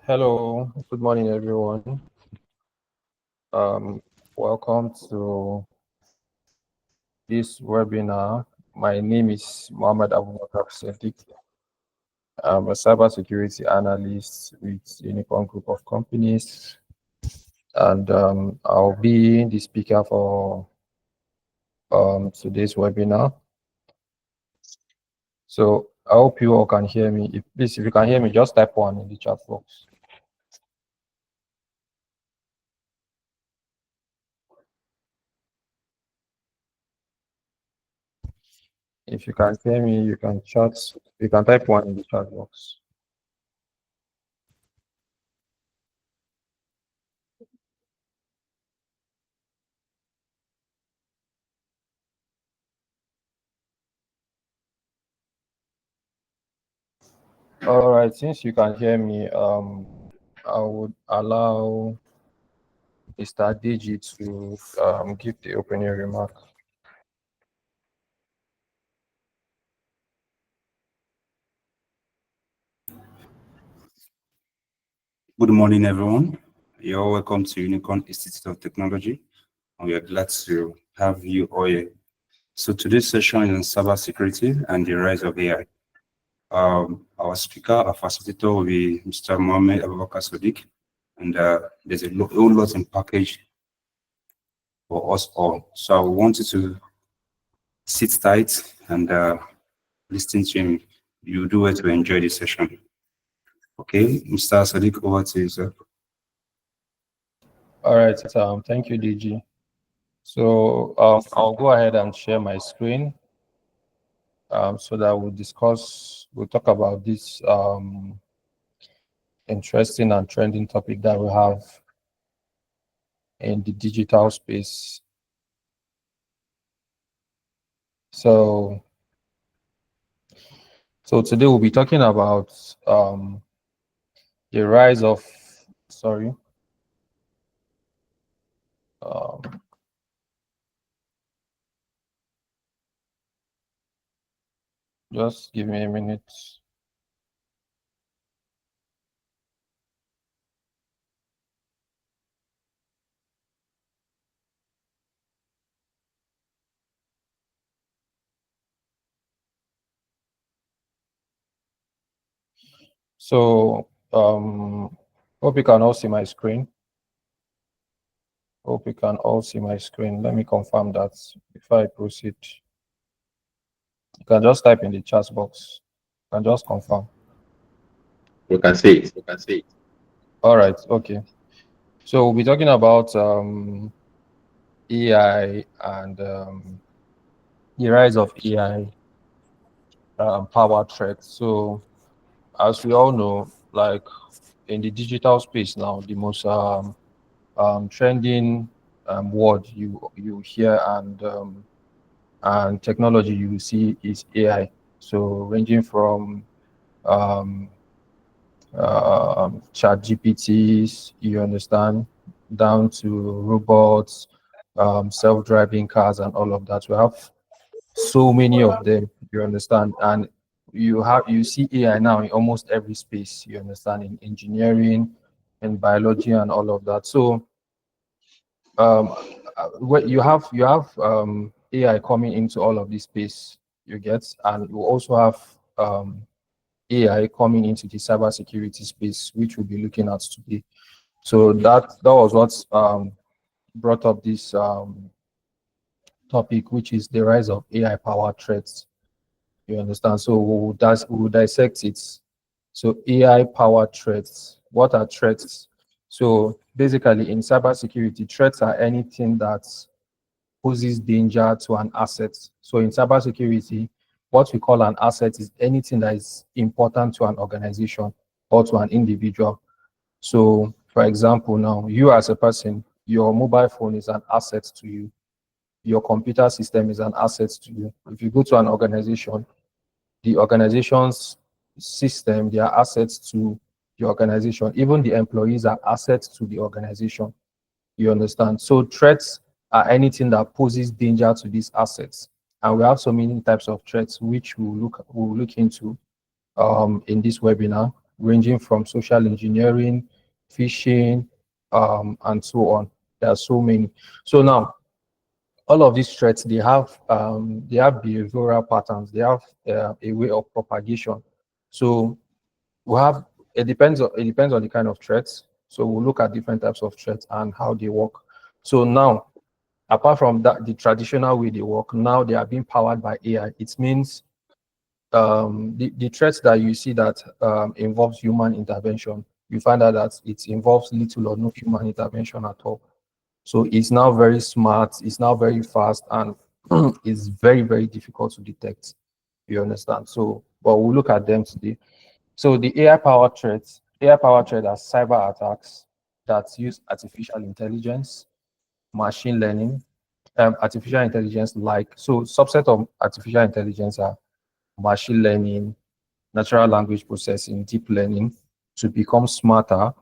Hello, good morning, everyone. Welcome to this webinar. My name is Mohammed Abubakar Sadiq. I'm a cybersecurity analyst with Unicorn Group of Companies, and I'll be the speaker for today's webinar. So I hope you all can hear me. If you can hear me, just type one in the chat box. If you can hear me, you can chat. You can type one in the chat box. All right, since you can hear me, I would allow Mr. Deji to give the opening remark. Good morning, everyone. You're welcome to Unicorn Institute of Technology, and we are glad to have you all here. So today's session is on cybersecurity and the rise of AI. Our speaker, our facilitator will be Mr. Mohammed Abubakar Sadiq, and there's a whole lot in package for us all. So I want you to sit tight and listen to him. You do it to enjoy the session. Okay, Mr. Sadiq, over to you, sir. All right, thank you, DG. So I'll go ahead and share my screen so that we'll talk about this interesting and trending topic that we have in the digital space. So today we'll be talking about the rise of, just give me a minute. So hope you can all see my screen. Hope you can all see my screen. Let me confirm that before I proceed. You can just type in the chat box. You can just confirm. You can see it. You can see it. All right. Okay. So we'll be talking about AI and the rise of AI power threats. So as we all know, like in the digital space now, the most trending word you hear and technology you see is AI. So ranging from chat GPTs, you understand, down to robots, self-driving cars and all of that. We have so many of them, you understand, and you see AI now in almost every space, you understand, in engineering, in biology and all of that. So what you have AI coming into all of this space, you get, and you also have AI coming into the cybersecurity space, which we'll be looking at today. So that was what brought up this topic, which is the rise of AI powered threats. You understand? So we'll dissect it. So AI powered threats. What are threats? So basically, in cybersecurity, threats are anything that poses danger to an asset. So in cybersecurity, what we call an asset is anything that is important to an organization or to an individual. So for example, now you as a person, your mobile phone is an asset to you. Your computer system is an asset to you. If you go to an organization, the organization's system, they are assets to the organization. Even the employees are assets to the organization. You understand? So threats are anything that poses danger to these assets. And we have so many types of threats which we'll look into in this webinar. ranging from social engineering, phishing, and so on. There are so many. So now, all of these threats, they have behavioral patterns. They have a way of propagation. So we have it depends on the kind of threats. So we'll look at different types of threats and how they work. So now, apart from that, the traditional way they work, now they are being powered by AI. It means the threats that you see that involves human intervention, you find out that it involves little or no human intervention at all. So it's now very smart, it's now very fast, and it's very, very difficult to detect. You understand? So, but we'll look at them today. So the AI powered threats are cyber attacks that use artificial intelligence, machine learning, artificial intelligence like, so subset of artificial intelligence are machine learning, natural language processing, deep learning to become smarter,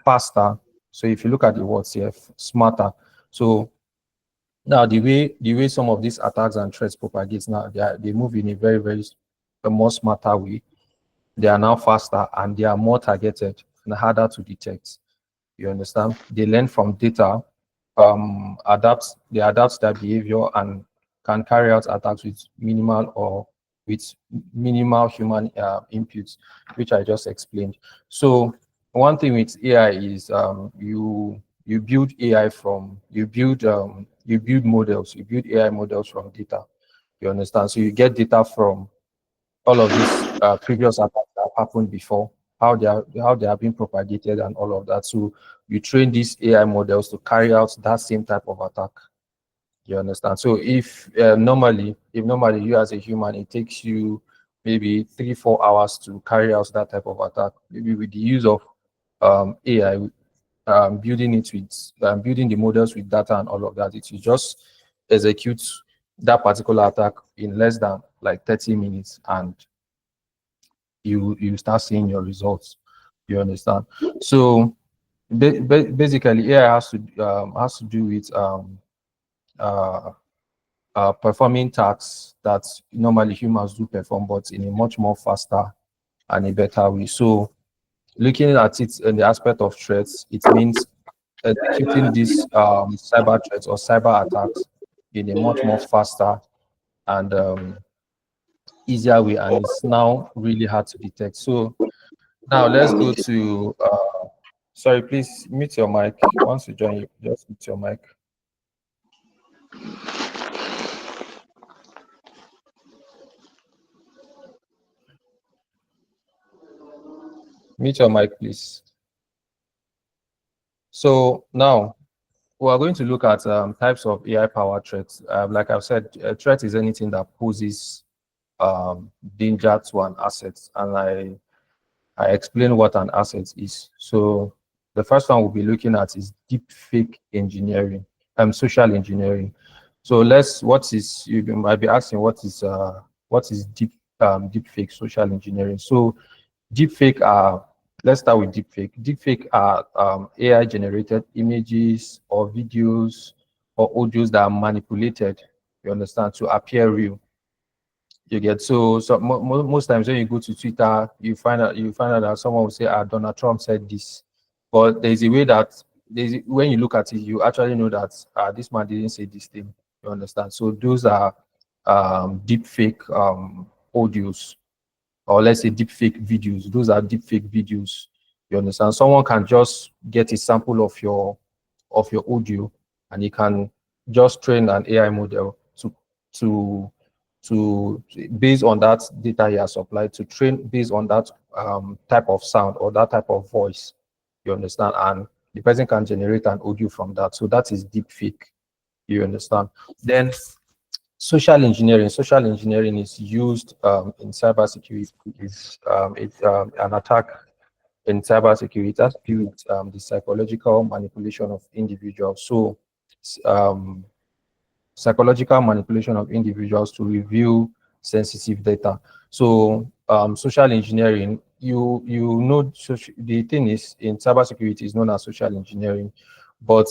faster. So if you look at the words here, smarter. So now the way some of these attacks and threats propagate now, they move in a very, very a more smarter way. They are now faster and they are more targeted and harder to detect. You understand? They learn from data, they adapt their behavior and can carry out attacks with minimal human inputs, which I just explained. So one thing with AI is you build AI from you build models, you build AI models from data. You understand? So you get data from all of these previous attacks that have happened before, how they are being propagated and all of that. So you train these AI models to carry out that same type of attack. You understand? So if normally you as a human, it takes you maybe 3-4 hours to carry out that type of attack. Maybe with the use of AI, building the models with data and all of that, it will just execute that particular attack in less than like 30 minutes, and you start seeing your results. You understand? So basically, AI has to do with uh, performing tasks that normally humans do perform, but in a much more faster and a better way. So looking at it in the aspect of threats, it means executing these cyber threats or cyber attacks in a much more faster and easier way, and it's now really hard to detect. So now let's go to sorry, please mute your mic. Once you join, you just mute your mic. Mute your mic, please. So now we are going to look at types of AI powered threats. Like I've said, a threat is anything that poses danger to an asset, and I explain what an asset is. So the first one we'll be looking at is deep fake engineering, social engineering. So you might be asking what is deep fake social engineering. So deep fake are let's start with deep fake. Deep fake are AI generated images or videos or audios that are manipulated, you understand, to appear real. You get most times when you go to Twitter, you find out that someone will say, Donald Trump said this, but there's a way that when you look at it, you actually know that this man didn't say this thing. You understand? So those are deep fake audios, or let's say deep fake videos. Those are deep fake videos. You understand? Someone can just get a sample of your audio, and you can just train an AI model to based on that data he has supplied, to train based on that type of sound or that type of voice. You understand? And the person can generate an audio from that. So that is deep fake. You understand? Then social engineering is used in cybersecurity. It's an attack in cybersecurity. It has to do with the psychological manipulation of individuals. So um, psychological manipulation of individuals to reveal sensitive data. So social engineering, the thing is, in cybersecurity is known as social engineering, but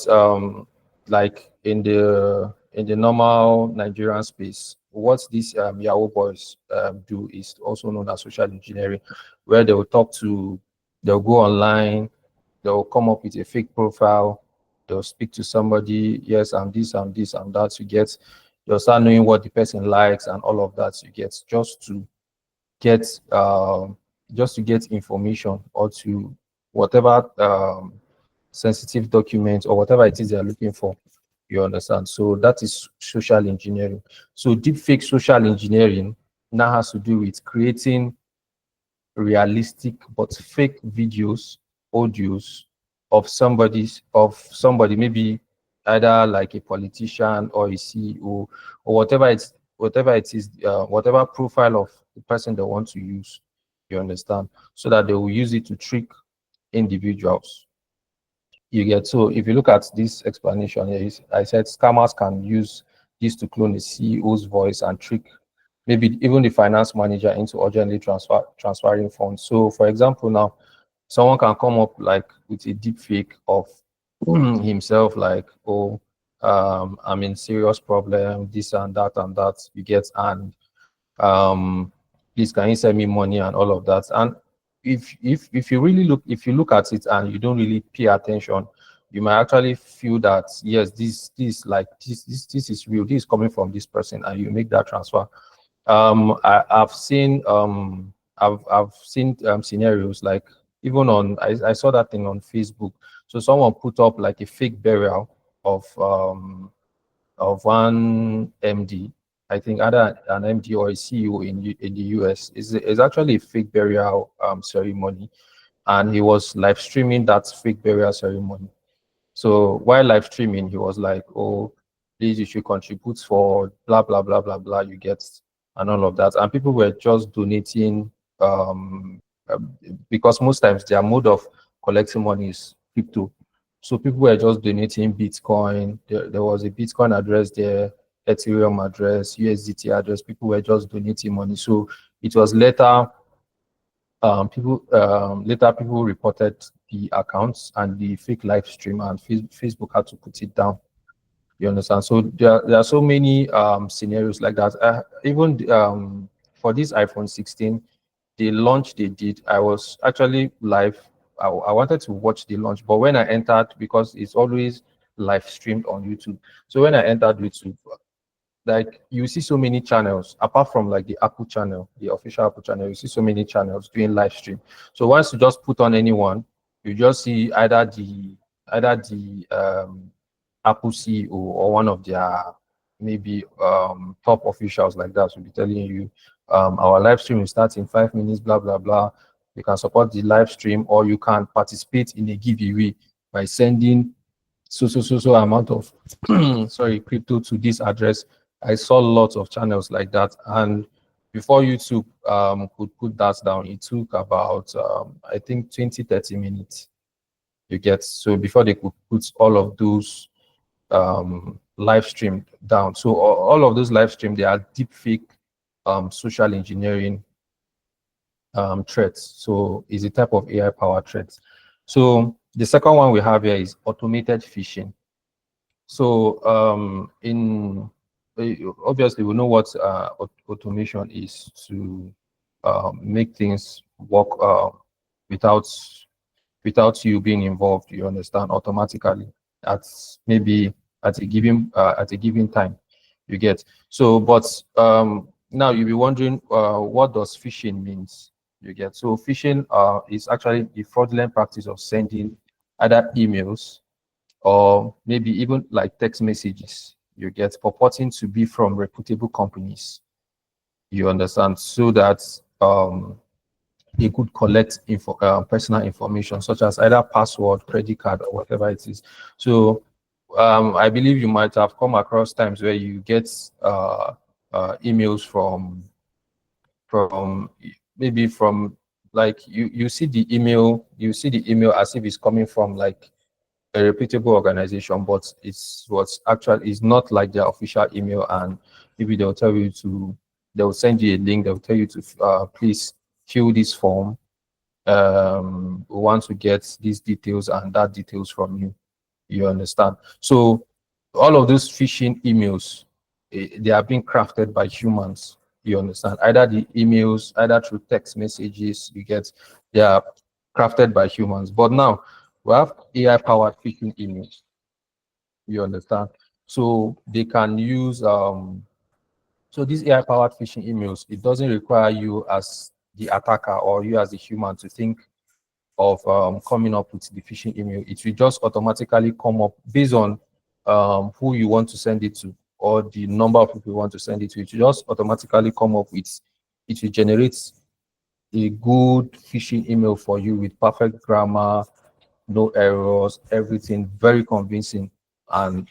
like in the normal Nigerian space, what these Yahoo boys do is also known as social engineering, where they will they'll go online, they'll come up with a fake profile, they'll speak to somebody, yes, I'm this, I'm this, I'm that. You get, you'll start knowing what the person likes and all of that. You get get just to get information or to whatever sensitive documents or whatever it is they're looking for. You understand? So that is social engineering. So deepfake social engineering now has to do with creating realistic but fake videos, audios of somebody, maybe either like a politician or a CEO or whatever it is, whatever profile of the person they want to use. You understand? So that they will use it to trick individuals. You get, so if you look at this explanation here, I said scammers can use this to clone the CEO's voice and trick maybe even the finance manager into urgently transferring funds. So for example, now someone can come up like with a deep fake of himself, like, oh, I'm in serious problem, this and that, you get, and please can you send me money and all of that. And if you really look, if you look at it and you don't really pay attention, you might actually feel that yes, this is real, this is coming from this person, and you make that transfer. I've seen scenarios like, even on, I saw that thing on Facebook. So someone put up like a fake burial of one MD. I think either an MD or a CEO in the US. Is actually a fake burial ceremony, and he was live streaming that fake burial ceremony. So while live streaming, he was like, "Oh, please, you should contribute for blah blah blah blah blah." You get, and all of that, and people were just donating um, because most times their mode of collecting money is crypto. So people were just donating Bitcoin. There was a Bitcoin address there, Ethereum address, USDT address. People were just donating money. So it was later people reported the accounts and the fake live stream, and Facebook had to put it down. You understand? So there are so many scenarios like that. Even for this iPhone 16, the launch they did, I was actually live. I wanted to watch the launch, but when I entered, because it's always live streamed on YouTube. So when I entered YouTube, like you see so many channels apart from like the Apple channel, the official Apple channel, you see so many channels doing live stream. So once you just put on anyone, you just see either the Apple CEO or one of their maybe top officials like that will be telling you our live stream will start in 5 minutes, blah blah blah. You can support the live stream, or you can participate in a giveaway by sending so amount of sorry, crypto to this address. I saw lots of channels like that, and before YouTube could put that down, it took about I think 20-30 minutes. You get, so before they could put all of those live stream down. So all of those live stream, they are deep fake social engineering threats. So it's a type of AI powered threats. So the second one we have here is automated phishing. So in obviously we know what automation is, to make things work without you being involved. You understand, automatically at maybe at a given time. You get, so, but now you'll be wondering what does phishing means. You get, so phishing is actually the fraudulent practice of sending either emails or maybe even like text messages, you get, purporting to be from reputable companies. You understand, so that they could collect personal information such as either password, credit card, or whatever it is. So I believe you might have come across times where you get emails from maybe from, like, you see the email, as if it's coming from like a reputable organization, but it's what's actually is not like their official email, and maybe they'll send you a link, they'll tell you to please fill this form. We want to get these details and that details from you. You understand? So all of those phishing emails, they are being crafted by humans. You understand? Either the emails, either through text messages, you get, they are crafted by humans. But now we have AI powered phishing emails. You understand? So they can use so these AI powered phishing emails, it doesn't require you as the attacker or you as the human to think of coming up with the phishing email. It will just automatically come up based on who you want to send it to or the number of people you want to send it to. It will just automatically come up with, it will generate a good phishing email for you with perfect grammar, no errors, everything very convincing. And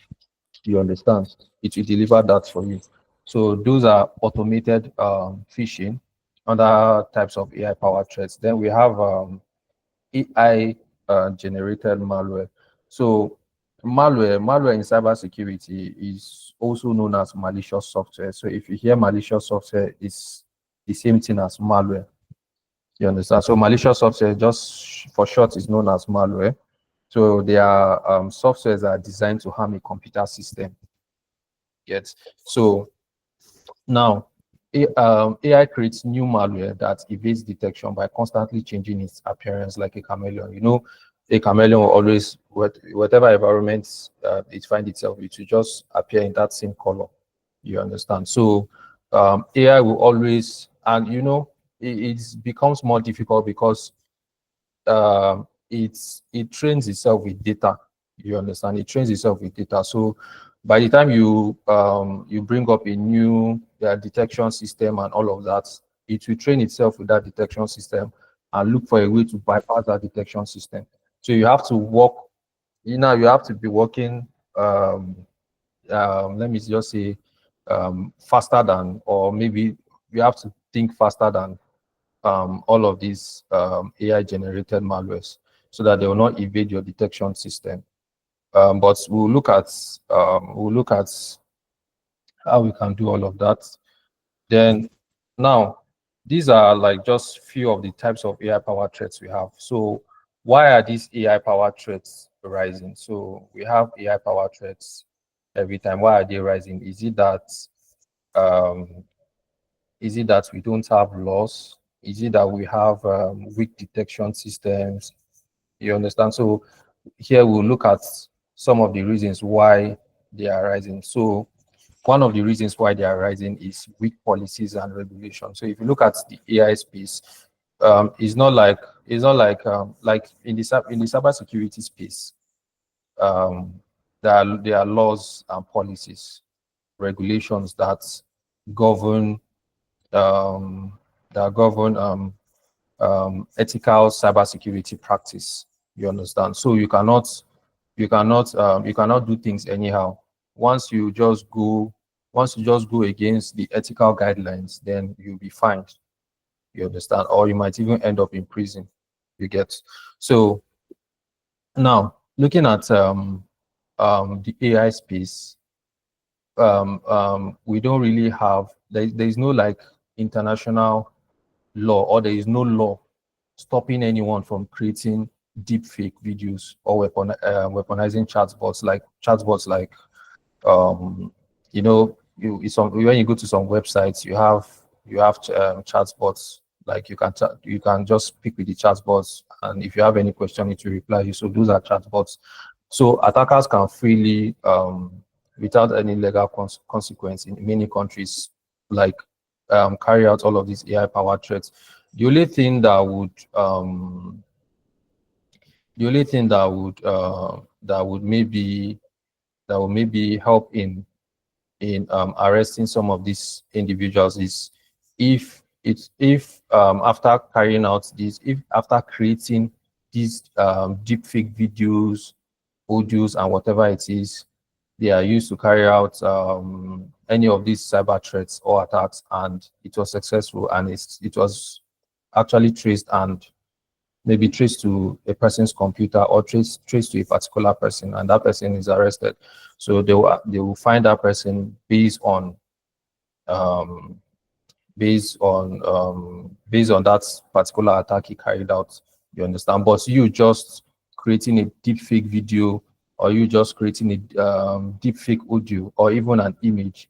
you understand, it will deliver that for you. So those are automated phishing, other types of AI powered threats. Then we have AI generated malware. So malware in cybersecurity is also known as malicious software. So if you hear malicious software, it's the same thing as malware. You understand? So malicious software, just for short, is known as malware. So they are softwares that are designed to harm a computer system. Yes. So now, AI creates new malware that evades detection by constantly changing its appearance like a chameleon. You know, a chameleon will always, whatever environment it finds itself, it will just appear in that same color. You understand? So AI will always, and you know, it becomes more difficult because it trains itself with data. You understand? It trains itself with data. So by the time you bring up a new detection system and all of that, it will train itself with that detection system and look for a way to bypass that detection system. So you have to work, you have to be working, let me just say, faster than, or maybe you have to think faster than all of these AI generated malwares so that they will not evade your detection system. But we'll look at how we can do all of that. Then now, these are like just few of the types of AI powered threats we have. So why are these AI powered threats rising? So we have AI powered threats every time. Why are they rising? Um, is it that we don't have laws? Is it that we have weak detection systems? You understand? So here we'll look at some of the reasons why they are rising. So one of the reasons why they are rising is weak policies and regulations. So if you look at the AI space, it's not like in the cybersecurity space, um, there are laws and policies, regulations govern um, that govern ethical cybersecurity practice. You understand? So you cannot do things anyhow. Once you just go once you just go against the ethical guidelines, then you'll be fined. You understand? Or you might even end up in prison. You get. So now looking at the AI space, we don't really have, there is no like international law, or there is no law stopping anyone from creating deep fake videos or weaponizing chatbots like you know, when you go to some websites, you have chatbots, like you can just speak with the chatbots, and if you have any question it will reply you. So those are chatbots. So attackers can freely without any legal consequence in many countries, like carry out all of these AI powered threats. The only thing that would the only thing that would maybe help in arresting some of these individuals is if after carrying out this, if after creating these deep fake videos, audios, and whatever it is, they are used to carry out any of these cyber threats or attacks, and it was successful, and it was actually traced, and maybe traced to a person's computer, or traced to a particular person, and that person is arrested. So they will find that person um, based on that particular attack he carried out. You understand? But you just creating a deep fake video or you just creating a deep fake audio or even an image,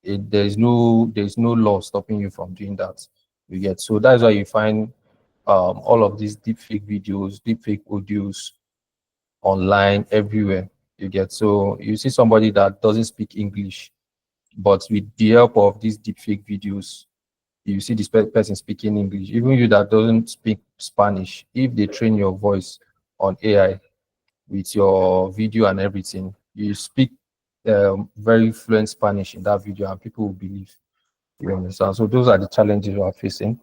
there's no law stopping you from doing that. You get, so that's why you find all of these deep fake videos, deep fake audios online everywhere. You get, so you see somebody that doesn't speak English, but with the help of these deep fake videos, you see this person speaking English. Even you that doesn't speak Spanish, if they train your voice on AI with your video and everything, you speak very fluent Spanish in that video, and people will believe. You understand? So those are the challenges we are facing.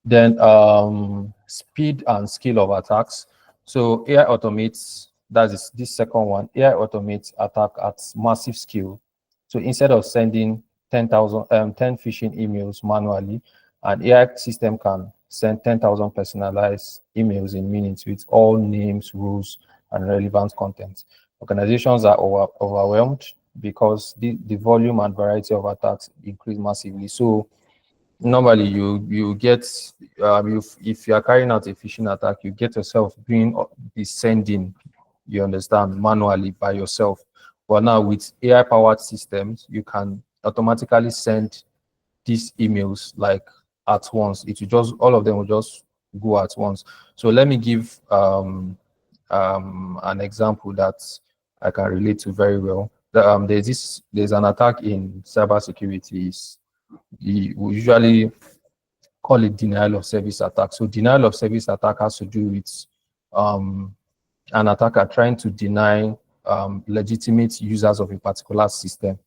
Then speed and scale of attacks. So AI automates, this second one, AI automates attack at massive scale. So instead of sending 10 phishing emails manually, an AI system can send 10,000 personalized emails in minutes with all names, rules, and relevant content. Organizations are overwhelmed because the volume and variety of attacks increase massively. So normally you get if you are carrying out a phishing attack, you get yourself doing the sending, you understand, manually by yourself. But now with AI powered systems, you can automatically send these emails like at once. It will just, all of them will just go at once. So let me give an example that I can relate to very well. There's an attack in cybersecurity. We usually call it denial of service attack. So denial of service attack has to do with um, an attacker trying to deny legitimate users of a particular system,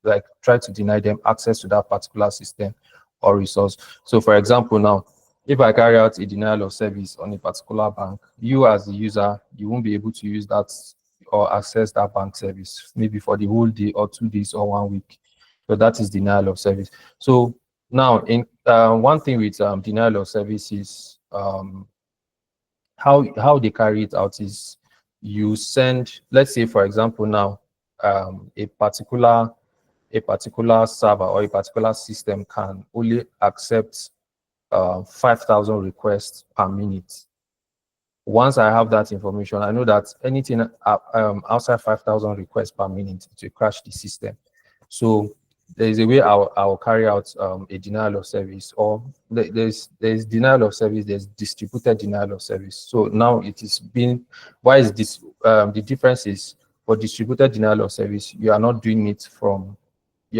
like try to deny them access to that particular system or resource. So for example, now, if I carry out a denial of service on a particular bank, you as the user, you won't be able to use that or access that bank service, maybe for the whole day or 2 days or 1 week. So that is denial of service. So now, in one thing with denial of service is how they carry it out is you send, let's say for example now, a particular server or a particular system can only accept 5,000 requests per minute. Once I have that information, I know that anything outside 5,000 requests per minute, it will crash the system. So there is a way I'll carry out a denial of service, or there's denial of service, there's distributed denial of service. So now it is being, why is this, the difference is, for distributed denial of service, you are not doing it from, if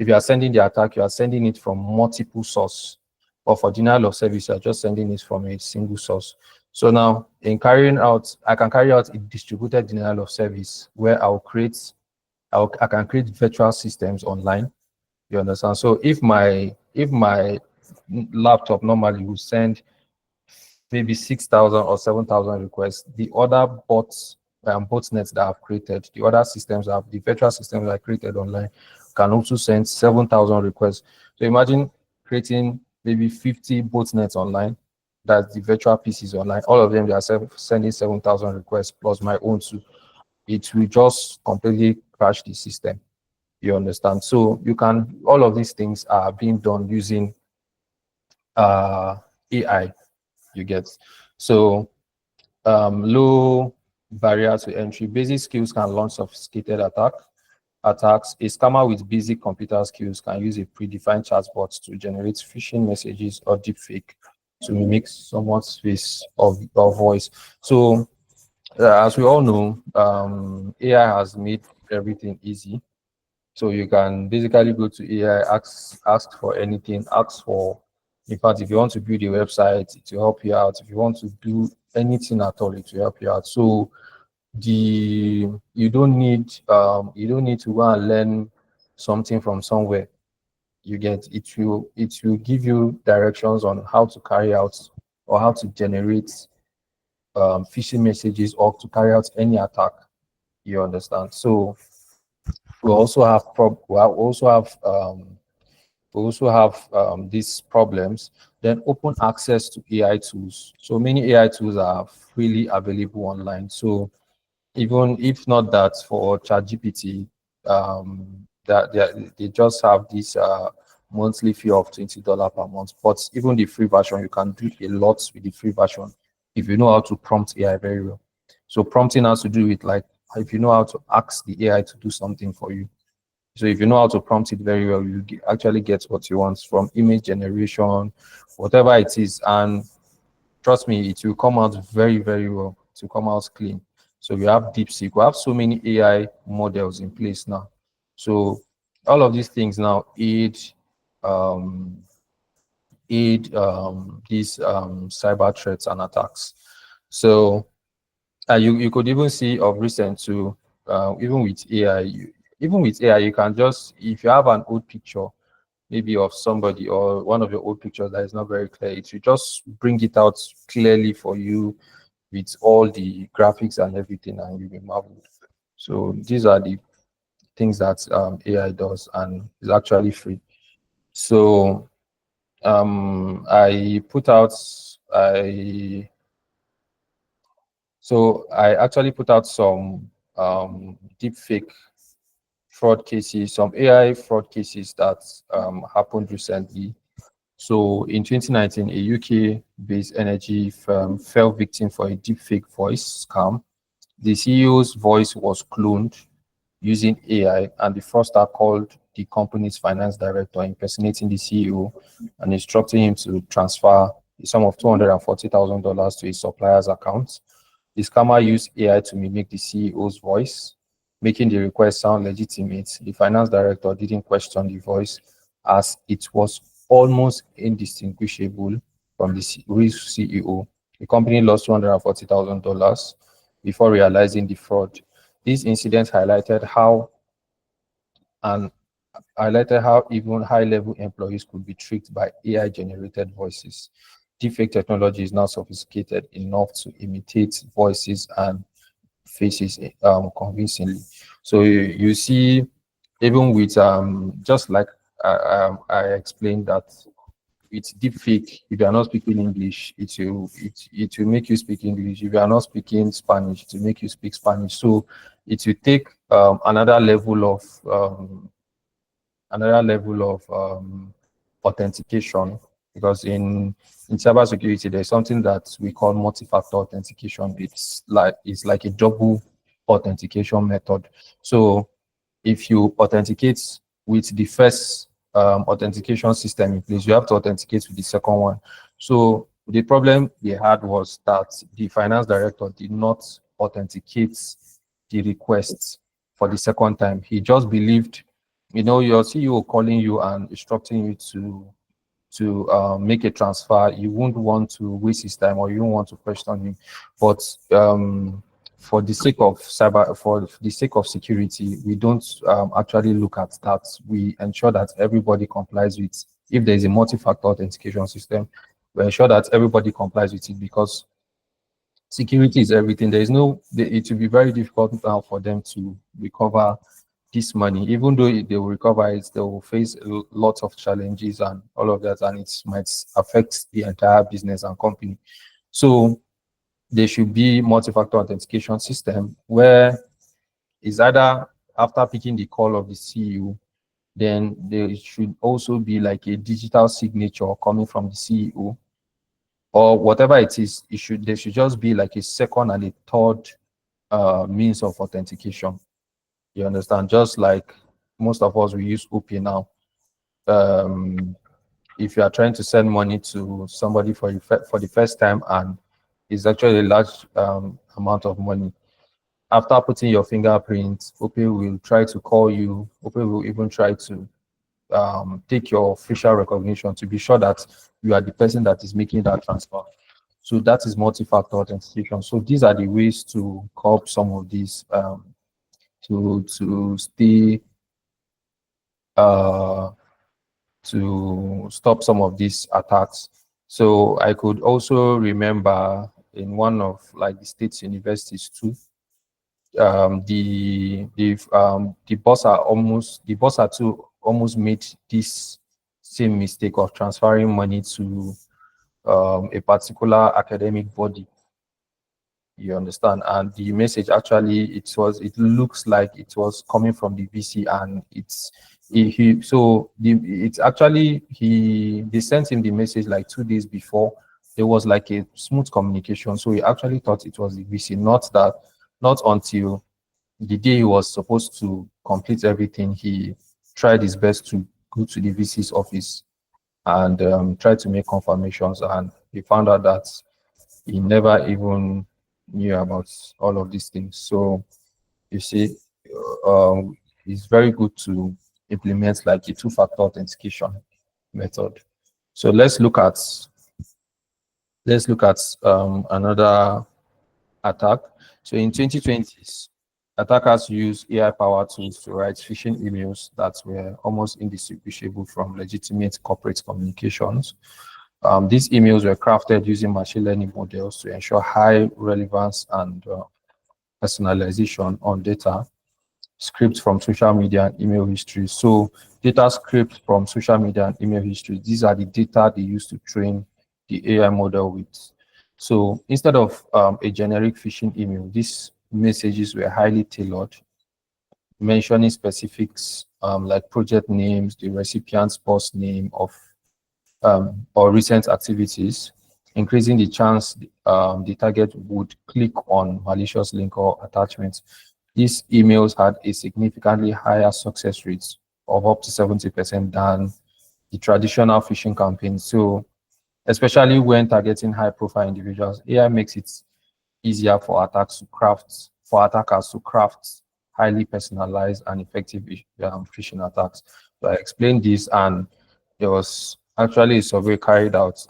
you are sending the attack, you are sending it from multiple sources. But for denial of service, you are just sending it from a single source. So now in carrying out, I can carry out a distributed denial of service where I can create virtual systems online. You understand? So if my laptop normally will send maybe 6,000 or 7,000 requests, the other botnets that I've created, the other systems the virtual systems I created online can also send 7,000 requests. So imagine creating maybe 50 botnets online. That's the virtual PCs online. All of them, they are sending 7,000 requests plus my own too. It will just completely crash the system. You understand? So you can, all of these things are being done using AI. You get, so low barrier to entry. Basic skills can launch sophisticated attacks. A scammer with basic computer skills can use a predefined chatbot to generate phishing messages or deepfake to mimic someone's face or voice. So as we all know, AI has made everything easy. So you can basically go to AI, ask for anything, in fact, if you want to build a website, it will help you out. If you want to do anything at all, it will help you out. So you don't need to go and learn something from somewhere. You get, it will give you directions on how to carry out or how to generate phishing messages or to carry out any attack. You understand? So we also have these problems. Then open access to AI tools. So many AI tools are freely available online. So even if not that, for ChatGPT, that they just have this monthly fee of $20 per month. But even the free version, you can do a lot with the free version if you know how to prompt AI very well. So prompting has to do with like if you know how to ask the AI to do something for you. So if you know how to prompt it very well, you actually get what you want from image generation, whatever it is. And trust me, it will come out very, very well. It will come out clean. So we have DeepSeek. We have so many AI models in place now. So all of these things now um, aid these cyber threats and attacks. So you could even see of recent too, even with AI, you can just, if you have an old picture, maybe of somebody or one of your old pictures that is not very clear, it will just bring it out clearly for you with all the graphics and everything, and you'll be marveled. So these are the things that AI does, and is actually free. So I put out I so I actually put out some deep fake fraud cases, some AI fraud cases that happened recently. So in 2019, a UK-based energy firm fell victim for a deepfake voice scam. The CEO's voice was cloned using AI, and the fraudster called the company's finance director, impersonating the CEO and instructing him to transfer a sum of $240,000 to his supplier's account. The scammer used AI to mimic the CEO's voice, making the request sound legitimate. The finance director didn't question the voice as it was almost indistinguishable from the real CEO. The company lost $240,000 before realizing the fraud. This incident and highlighted how even high-level employees could be tricked by AI-generated voices. Deepfake technology is now sophisticated enough to imitate voices and faces convincingly. So you see, even with just like I explained that with deepfake, if you are not speaking English, it will make you speak English. If you are not speaking Spanish, it will make you speak Spanish. So it will take another level of authentication, because in cybersecurity there's something that we call multi-factor authentication. It's like a double authentication method. So if you authenticate with the first authentication system in place, you have to authenticate with the second one. So the problem they had was that the finance director did not authenticate the requests for the second time. He just believed, your CEO calling you and instructing you to make a transfer. You won't want to waste his time, or you don't want to question him. But for the sake of security, we don't actually look at that. We ensure that everybody complies with, if there is a multi-factor authentication system, we ensure that everybody complies with it, because security is everything. It will be very difficult now for them to recover this money. Even though they will recover it, they will face lots of challenges and all of that, and it might affect the entire business and company. So there should be multi-factor authentication system where is either after picking the call of the CEO, then there should also be like a digital signature coming from the CEO, or whatever it is. There should just be like a second and a third means of authentication. You understand? Just like most of us, we use OP now. If you are trying to send money to somebody for the first time, and it's actually a large amount of money, after putting your fingerprint, OP will try to call you. OP will even try to take your facial recognition to be sure that you are the person that is making that transfer. So that is multi-factor authentication. So these are the ways to curb some of these, to stay to stop some of these attacks. So I could also remember in one of like the state's universities too, the boss had to almost made this same mistake of transferring money to a particular academic body. You understand? And the message actually, it looks like it was coming from the VC, and they sent him the message like 2 days before there was like a smooth communication. So he actually thought it was the VC, not until the day he was supposed to complete everything, he tried his best to go to the VC's office and tried to make confirmations, and he found out that he never even knew about all of these things. So you see, it's very good to implement like a two-factor authentication method. So let's look at another attack. So in 2020s, attackers used AI-powered tools to write phishing emails that were almost indistinguishable from legitimate corporate communications. These emails were crafted using machine learning models to ensure high relevance and personalization on data, scripts from social media and email history. So data scripts from social media and email history, these are the data they use to train the AI model with. So instead of a generic phishing email, these messages were highly tailored, mentioning specifics like project names, the recipient's post name of or recent activities, increasing the chance the target would click on malicious link or attachments. These emails had a significantly higher success rate of up to 70% than the traditional phishing campaign. So, especially when targeting high-profile individuals, AI makes it easier for attackers to craft highly personalized and effective phishing attacks. So I explained this, and there was actually a survey carried out,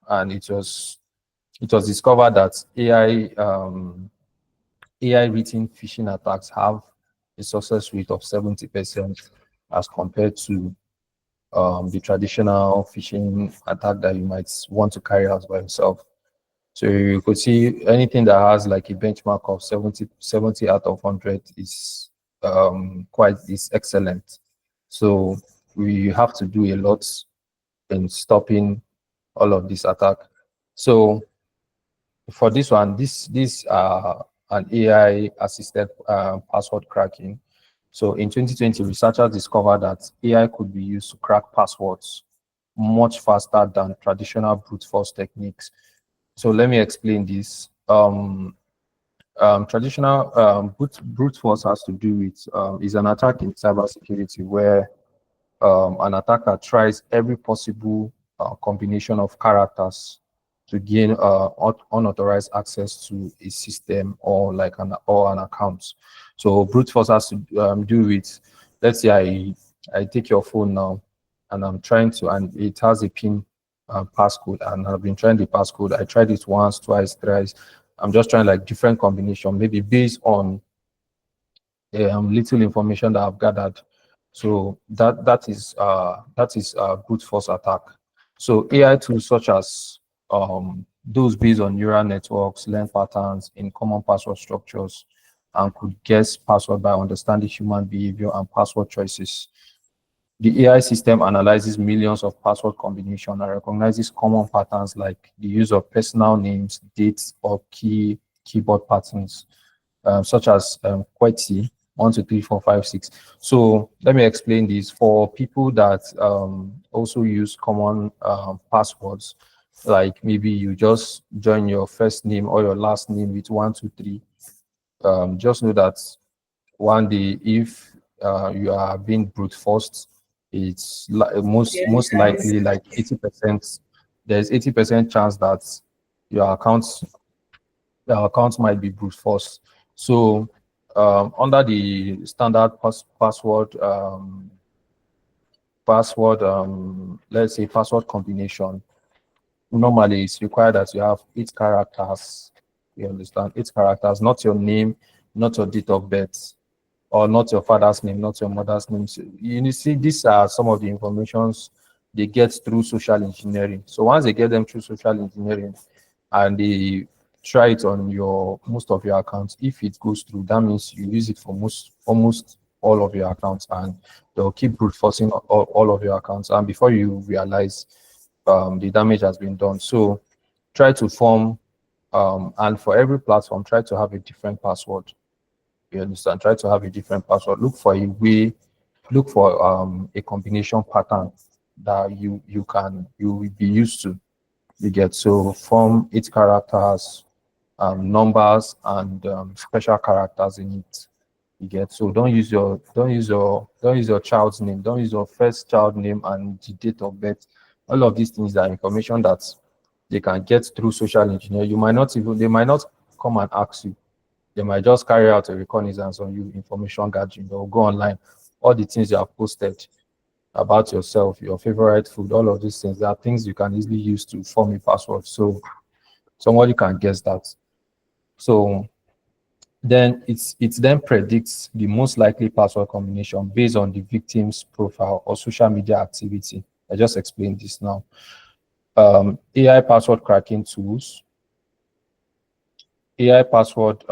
and it was discovered that AI written phishing attacks have a success rate of 70% as compared to the traditional phishing attack that you might want to carry out by yourself. So you could see anything that has like a benchmark of 70 out of 100 is excellent. So we have to do a lot in stopping all of this attack. So for this one, this an AI assisted password cracking. So in 2020, researchers discovered that AI could be used to crack passwords much faster than traditional brute force techniques. So let me explain this. Traditional brute force has to do with is an attack in cybersecurity where an attacker tries every possible combination of characters to gain unauthorized access to a system or like an account. So brute force has to do with, let's say I take your phone now and I'm trying to, and it has a pin passcode, and I've been trying the passcode. I tried it once, twice, thrice. I'm just trying like different combination, maybe based on little information that I've gathered. So that is brute force attack. So AI tools such as those based on neural networks learn patterns in common password structures and could guess password by understanding human behavior and password choices. The AI system analyzes millions of password combinations and recognizes common patterns like the use of personal names, dates, or keyboard patterns, such as QWERTY 1 2 3 4 5 6. So let me explain this for people that also use common passwords. Like maybe you just join your first name or your last name with 1 2 3. Just know that one day, if you are being brute forced, it's most likely like 80%. There's 80% chance that your account might be brute force. So under the standard let's say password combination, normally it's required that you have 8 characters. You understand? 8 characters, not your name, not your date of birth, or not your father's name, not your mother's name. So you see, these are some of the informations they get through social engineering. So once they get them through social engineering and they try it on your most of your accounts, if it goes through, that means you use it for almost all of your accounts, and they'll keep brute forcing all of your accounts. And before you realize, the damage has been done. So try to form and for every platform, try to have a different password. You understand? Try to have a different password. Look for a way, look for a combination pattern that you will be used to. You get, so from 8 characters, numbers, and special characters in it. You get, so don't use your child's name, don't use your first child name and the date of birth. All of these things are information that they can get through social engineer. You might not even, they might not come and ask you. They might just carry out a reconnaissance on you, information gathering. They'll go online, all the things you have posted about yourself, your favorite food, all of these things. There are things you can easily use to form a password. So somebody can guess that. So then it then predicts the most likely password combination based on the victim's profile or social media activity. I just explained this now. AI password cracking tools, AI password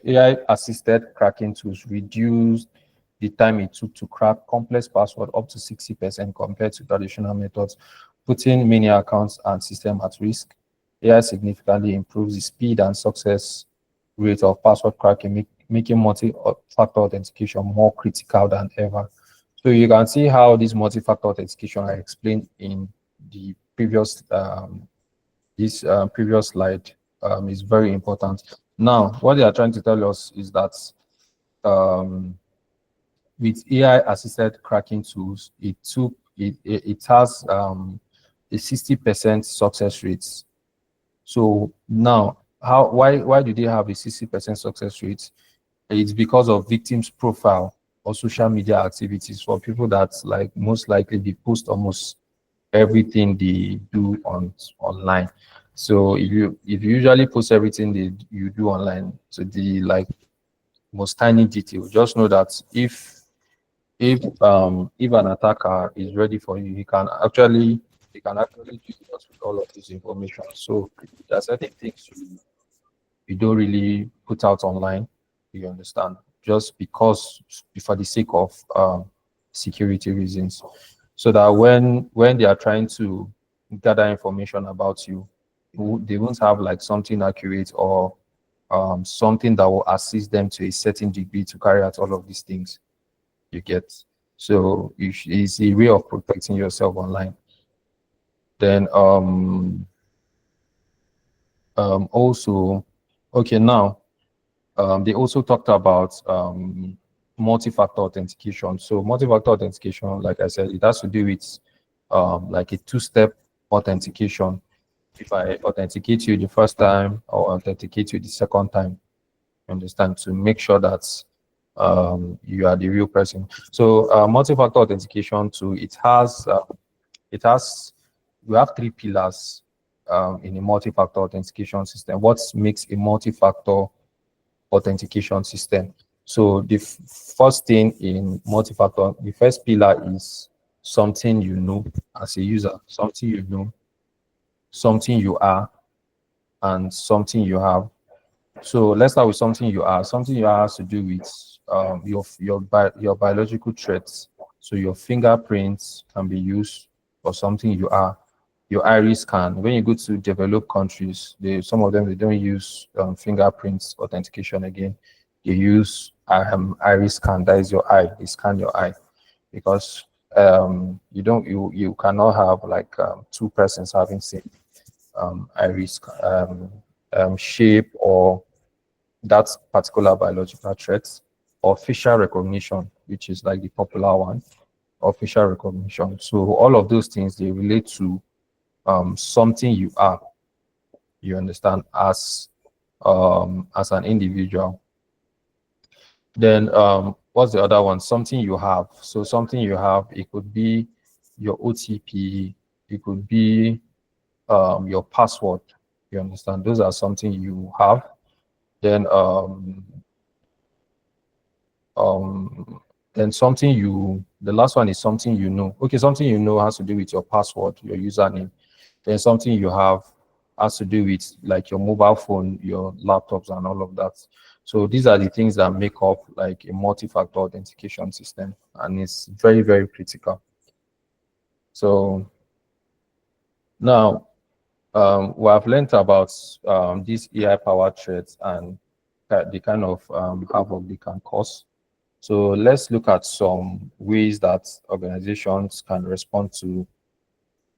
AI assisted cracking tools reduce the time it took to crack complex password up to 60% compared to traditional methods, putting many accounts and systems at risk. AI significantly improves the speed and success rate of password cracking, making multi-factor authentication more critical than ever. So you can see how this multi-factor authentication I explained in the previous previous slide is very important. Now, what they are trying to tell us is that um, with AI-assisted cracking tools, it has a 60% success rate. So now, why do they have a 60% success rate? It's because of victims' profile or social media activities for people that like most likely they post almost everything they do online. So if you usually post everything you do online to the like most tiny detail, just know that if an attacker is ready for you, he can actually do us with all of this information. So there are certain things you don't really put out online, you understand, just because for the sake of security reasons, so that when they are trying to gather information about you, they won't have like something accurate or something that will assist them to a certain degree to carry out all of these things. You get, so it's a way of protecting yourself online. Then also, okay, now they also talked about multi-factor authentication. So multi-factor authentication, like I said, it has to do with like a two-step authentication. If I authenticate you the first time or authenticate you the second time, you understand, to make sure that you are the real person. So multi-factor authentication too, it has we have three pillars in a multi-factor authentication system. What makes a multi-factor authentication system? So the first thing in multi-factor, the first pillar is something you know as a user, something you know, something you are, and something you have. So let's start with something you are. Something you are has to do with your biological traits. So your fingerprints can be used for something you are. Your iris scan. When you go to developed countries, some of them they don't use fingerprints authentication again. They use iris scan. That is your eye. They scan your eye because you cannot have like two persons having same iris shape or that particular biological trait, or facial recognition, which is like the popular one, or facial recognition. So all of those things, they relate to something you are, you understand, as an individual. Then what's the other one? Something you have. So something you have, it could be your OTP, it could be your password, you understand. Those are something you have. Then um then the last one is something you know. Okay, something you know has to do with your password, your username. Then something you have has to do with like your mobile phone, your laptops, and all of that. So these are the things that make up like a multi-factor authentication system, and it's very, very critical. So now we have learned about these AI powered threats and the kind of havoc they can cause. So let's look at some ways that organizations can respond to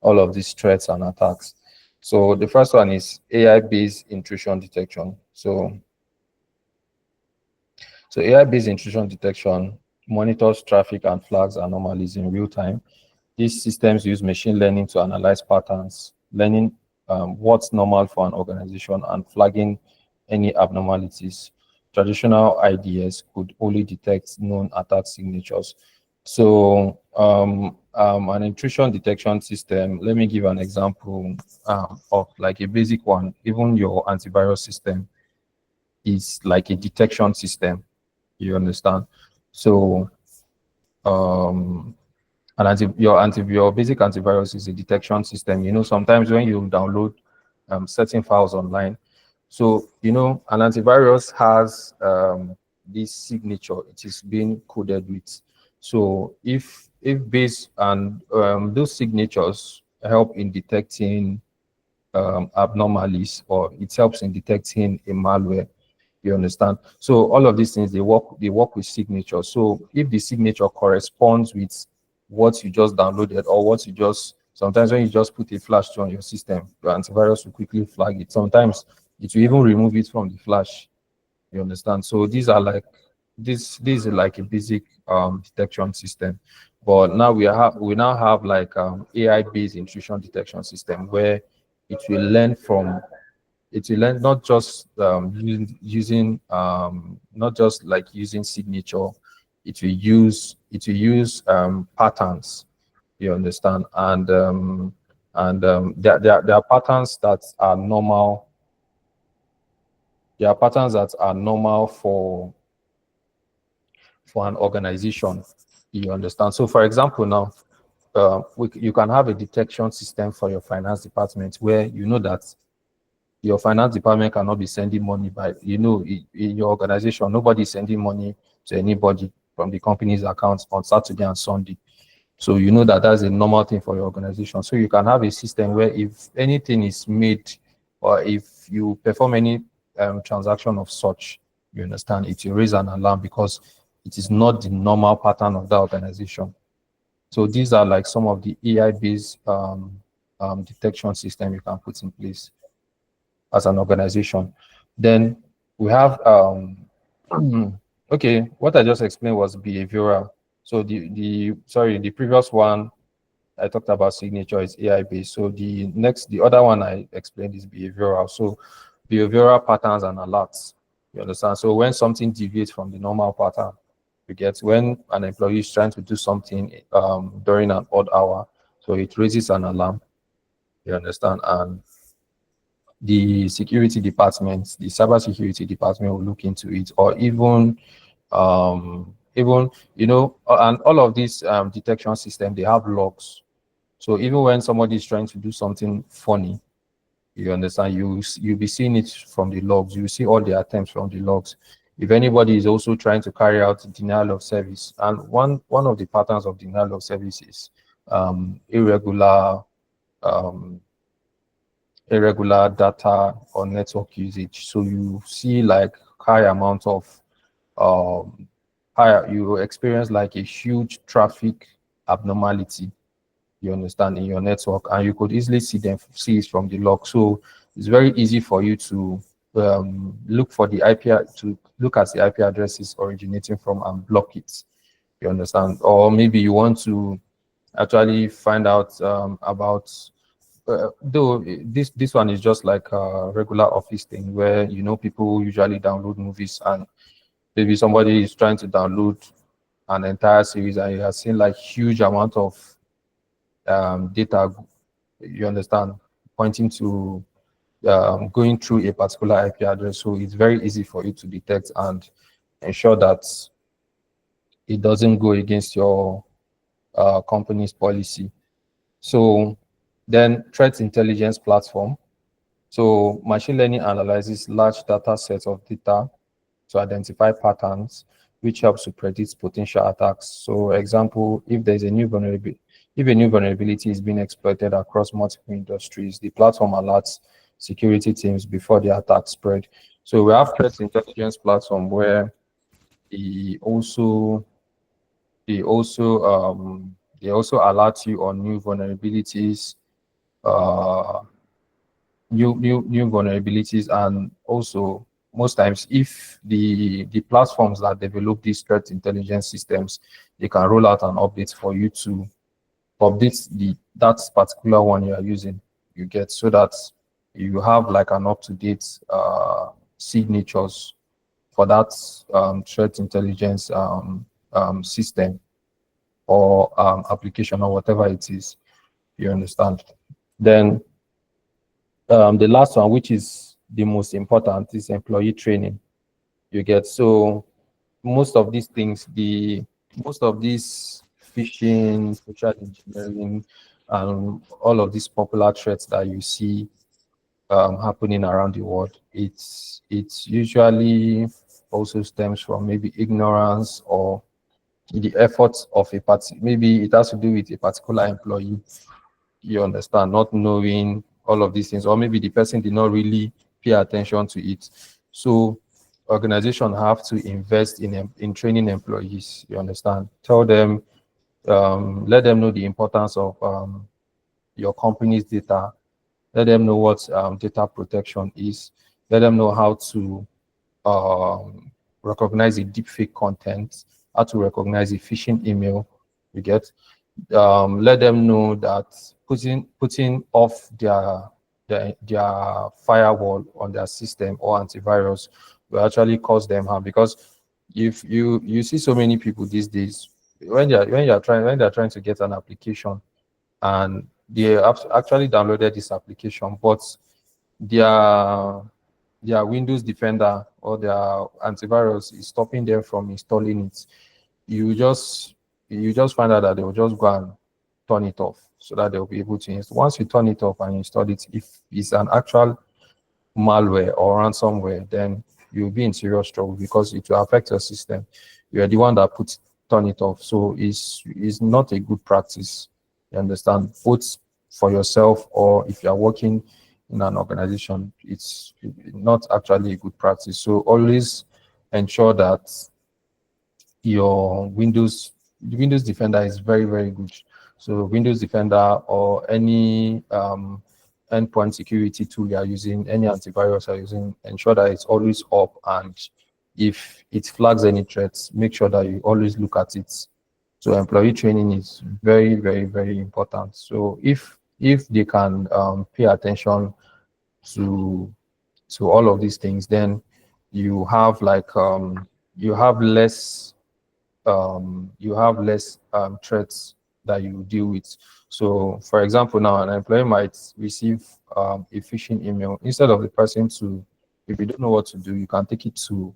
all of these threats and attacks. So the first one is AI-based intrusion detection. So AI-based intrusion detection monitors traffic and flags anomalies in real time. These systems use machine learning to analyze patterns, learning what's normal for an organization and flagging any abnormalities. Traditional IDS could only detect known attack signatures. So an intrusion detection system, let me give an example of like a basic one. Even your antivirus system is like a detection system. You understand? So um, your basic antivirus is a detection system. Sometimes when you download certain files online, so an antivirus has this signature it is being coded with. So if based on those signatures help in detecting abnormalities, or it helps in detecting a malware. You understand? So all of these things they work with signature. So if the signature corresponds with what you just downloaded, or what you just sometimes when you just put a flash on your system, your antivirus will quickly flag it. Sometimes it will even remove it from the flash. You understand? So these are like this is like a basic detection system. But now we now have like AI based intrusion detection system, where it will learn from it will learn not just using not just like using signature. It will use patterns. You understand? And there are patterns that are normal. There are patterns that are normal for an organization. You understand? So for example, now you can have a detection system for your finance department, where you know that your finance department cannot be sending money by, in your organization, nobody is sending money to anybody from the company's accounts on Saturday and Sunday. So you know that that's a normal thing for your organization. So you can have a system where if anything is made, or if you perform any transaction of such, you understand, it will raise an alarm, because it is not the normal pattern of that organization. So these are like some of the AI-based detection system you can put in place as an organization. Then we have okay, what I just explained was behavioral. So the previous one I talked about signature is AI based. So the other one I explained is behavioral. So behavioral patterns and alerts. You understand? So when something deviates from the normal pattern, you get when an employee is trying to do something during an odd hour, so it raises an alarm. You understand? And the security department, the cybersecurity department will look into it, or even and all of these detection system, they have logs. So even when somebody is trying to do something funny, you understand, you'll be seeing it from the logs. You see all the attempts from the logs. If anybody is also trying to carry out denial of service, and one of the patterns of denial of service is irregular um, irregular data or network usage. So you see like high amount of higher, you experience like a huge traffic abnormality, you understand, in your network, and you could easily see it from the log. So it's very easy for you to look for the to look at the IP addresses originating from and block it. You understand? Or maybe you want to actually find out about though this one is just like a regular office thing, where people usually download movies, and maybe somebody is trying to download an entire series, and you have seen like huge amount of data, you understand, pointing to going through a particular IP address. So it's very easy for you to detect and ensure that it doesn't go against your company's policy. So then threat intelligence platform. So machine learning analyzes large data sets of data to identify patterns, which helps to predict potential attacks. So example, if a new vulnerability is being exploited across multiple industries, the platform alerts security teams before the attack spread. So we have threat intelligence platform, where they also they also um, they also alert you on new vulnerabilities. uh, new vulnerabilities. And also most times, if the platforms that develop these threat intelligence systems, they can roll out an update for you to update that particular one you are using, you get, so that you have like an up-to-date signatures for that threat intelligence system or application or whatever it is. You understand? Then the last one, which is the most important, is employee training. You get, so most of these things, most of these phishing, social engineering, and all of these popular threats that you see happening around the world, it's usually also stems from maybe ignorance or the efforts of a party. Maybe it has to do with a particular employee, you understand, not knowing all of these things, or maybe the person did not really pay attention to it. So organizations have to invest in training employees, you understand, tell them, let them know the importance of your company's data, let them know what data protection is, let them know how to recognize a deepfake content, how to recognize a phishing email, you get. Let them know that putting off their firewall on their system or antivirus will actually cause them harm. Because if you see so many people these days, when they're trying to get an application, and they have actually downloaded this application, but their Windows Defender or their antivirus is stopping them from installing it, you just find out that they will just go and turn it off so that they'll be able to install. Once you turn it off and install it, if it's an actual malware or ransomware, then you'll be in serious trouble because it will affect your system. You are the one that turn it off. So it's not a good practice. You understand? Both for yourself or if you are working in an organization, it's not actually a good practice. So always ensure that your Windows Defender is very, very good. So Windows Defender or any endpoint security tool you are using, any antivirus you are using, ensure that it's always up. And if it flags any threats, make sure that you always look at it. So employee training is very, very, very important. So if they can pay attention to all of these things, then you have like you have less threats that you deal with. So for example, now an employee might receive a phishing email. Instead of the person to, if you don't know what to do, you can take it to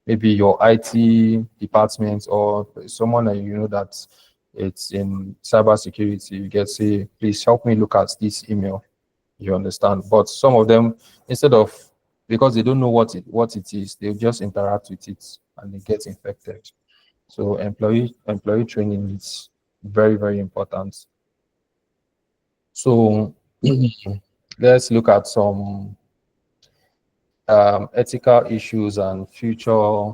maybe your IT department or someone that you know that it's in cybersecurity. You get, say, please help me look at this email. You understand? But some of them, instead of, because they don't know what it is, they just interact with it and they get infected. So employee training is very, very important. So let's look at some ethical issues and future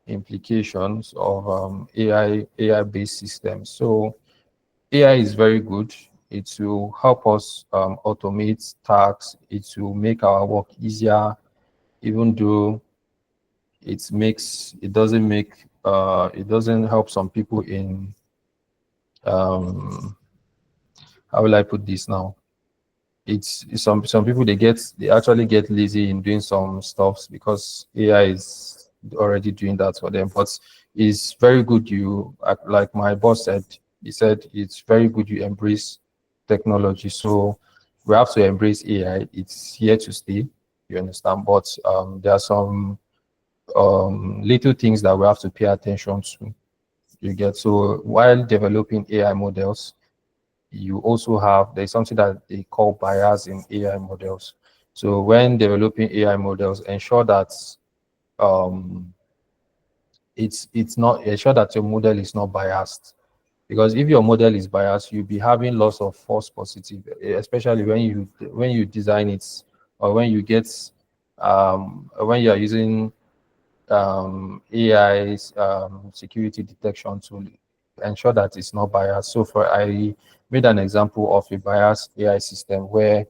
implications of AI based systems. So AI is very good. It will help us automate tasks. It will make our work easier, even though it doesn't help some people in how will I put this now? It's some people, they actually get lazy in doing some stuffs because AI is already doing that for them. But it's very good like my boss said, he said it's very good you embrace technology. So we have to embrace AI. It's here to stay, you understand? But there are some little things that we have to pay attention to, you get. So while developing AI models, you also there's something that they call bias in AI models. So when developing AI models, ensure that it's not, ensure that your model is not biased. Because if your model is biased, you'll be having lots of false positive, especially when you design it, or when you get when you are using AI's security detection tool. ensure that it's not biased. So for I made an example of a biased AI system where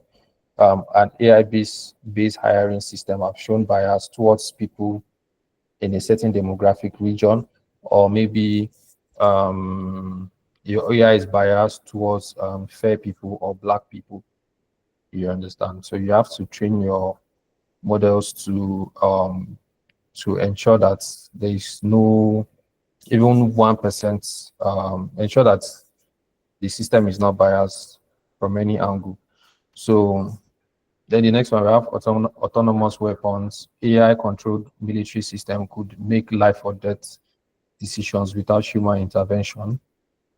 an AI based hiring system have shown bias towards people in a certain demographic region, or maybe your AI is biased towards fair people or black people. You understand? So you have to train your models to ensure that there is no even 1%, ensure that the system is not biased from any angle. So then the next one, we have autonomous weapons. AI controlled military system could make life or death decisions without human intervention.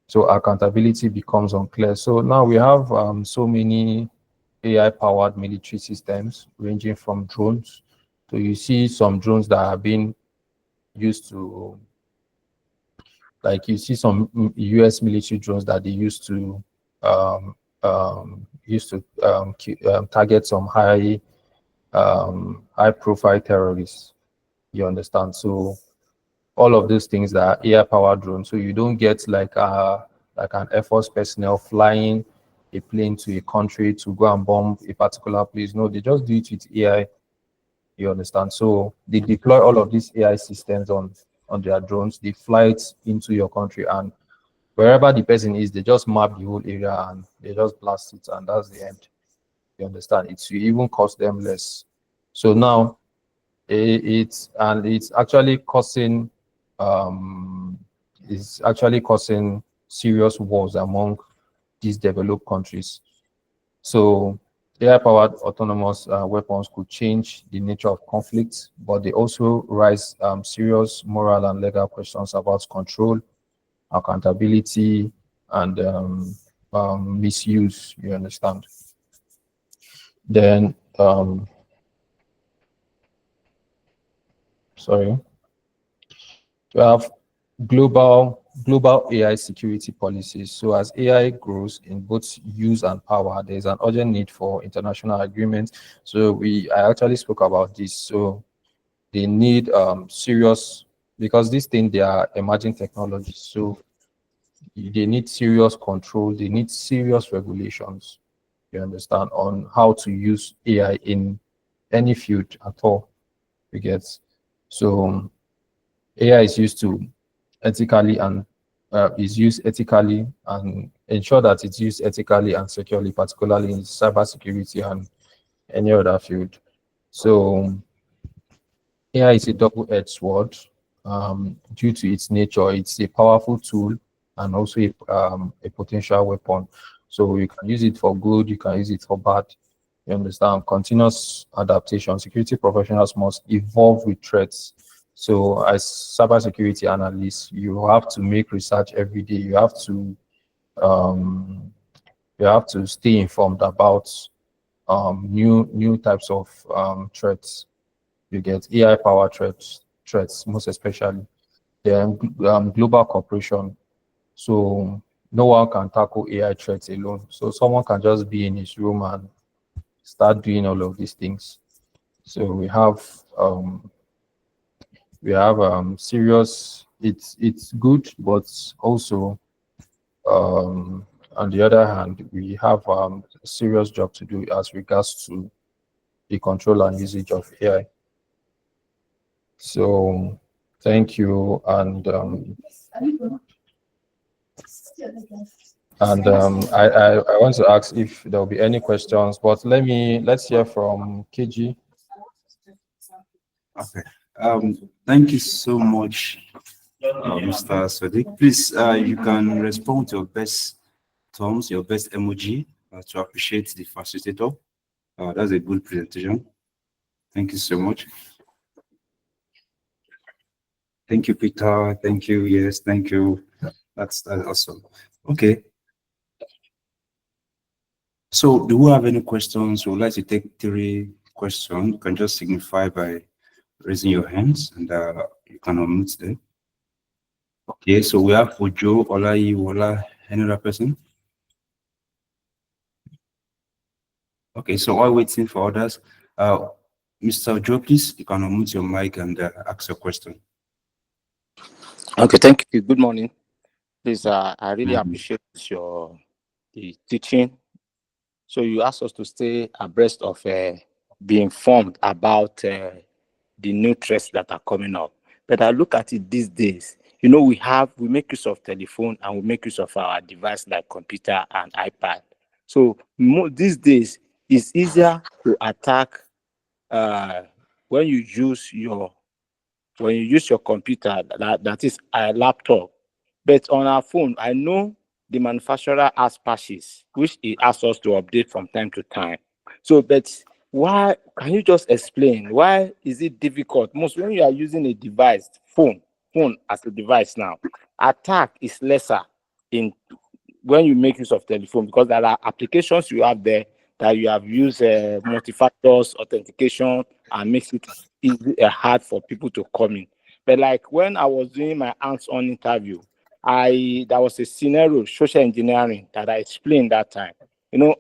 So accountability becomes unclear. So now we have so many AI powered military systems ranging from drones. So you see some drones that are being used to, like you see some US military drones that they um, used to target some high profile terrorists. You understand? So all of those things that are AI powered drones. So you don't get like an Air Force personnel flying a plane to a country to go and bomb a particular place. No, they just do it with AI. You understand? So they deploy all of these AI systems on their drones. They fly it into your country, and wherever the person is, they just map the whole area and they just blast it, and that's the end. You understand? It will even cost them less. So now it's actually causing serious wars among these developed countries. So AI-powered autonomous weapons could change the nature of conflicts, but they also raise serious moral and legal questions about control, accountability, and misuse. You understand? Then, sorry, we have global AI security policies. So as AI grows in both use and power, there is an urgent need for international agreement. So I actually spoke about this. So they need serious, because this thing, they are emerging technologies. So they need serious control, they need serious regulations, you understand, on how to use AI in any field at all. You get? So AI is used to ethically and is used ethically, and ensure that it's used ethically and securely, particularly in cybersecurity and any other field. So AI is a double-edged sword. Due to its nature, it's a powerful tool and also a potential weapon. So you can use it for good, you can use it for bad. You understand? Continuous adaptation. Security professionals must evolve with threats. So as cybersecurity analysts, you have to make research every day. Um, you have to stay informed about new types of threats. You get AI power threats most especially. Then global cooperation. So no one can tackle AI threats alone. So someone can just be in his room and start doing all of these things. So we have serious. It's good, but also on the other hand, we have a serious job to do as regards to the control and usage of AI. So thank you, I want to ask if there will be any questions, but let's hear from KG. Okay. Thank you so much, Mr. Sadiq. Please, you can respond to your best terms, your best emoji to appreciate the facilitator. That's a good presentation. Thank you so much. Thank you, Peter. Thank you. Yes, thank you. That's awesome. Okay. So, do we have any questions? We would like to take 3 questions. You can just signify by raising your hands, and you can unmute them. Okay, so we have Ojo, Ola, any other person? Okay, so while waiting for others, Mr. Ojo, please, you can unmute your mic and ask your question. Okay, thank you. Good morning. Please, I really appreciate the teaching. So you asked us to stay abreast of, be informed about the new threats that are coming up. But I look at it these days. We make use of telephone and we make use of our device like computer and iPad. So these days it's easier to attack when you use your computer, that is a laptop. But on our phone, I know the manufacturer has patches, which it asks us to update from time to time. So, but why, can you just explain why is it difficult? Most when you are using a device, phone as a device now, attack is lesser in when you make use of telephone, because there are applications you have there that you have used multi-factors authentication and makes it easy hard for people to come in. But like when I was doing my hands-on interview, there was a scenario, social engineering, that I explained that time.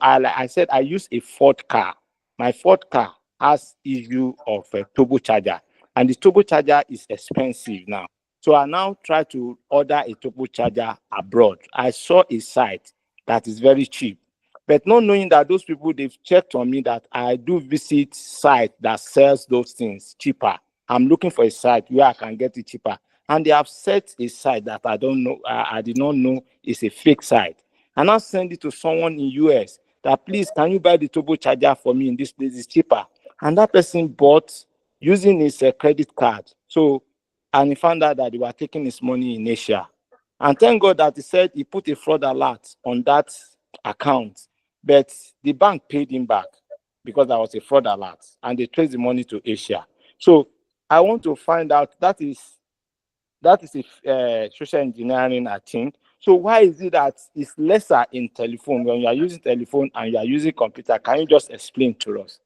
I said I use a Ford car. My Ford car has issue of a turbocharger, and the turbocharger is expensive now. So I now try to order a turbocharger abroad. I saw a site that is very cheap, but not knowing that those people, they've checked on me that I do visit site that sells those things cheaper. I'm looking for a site where I can get it cheaper, and they have set a site that I don't know. I did not know is a fake site, and I send it to someone in US that, please, can you buy the turbocharger for me in this place? It's cheaper, and that person bought using his credit card. So, and he found out that they were taking his money in Asia. And thank God that he said he put a fraud alert on that account, but the bank paid him back because there was a fraud alert, and they traced the money to Asia. So I want to find out, that is a social engineering, I think. So why is it that it's lesser in telephone when you are using telephone and you are using computer? Can you just explain to us?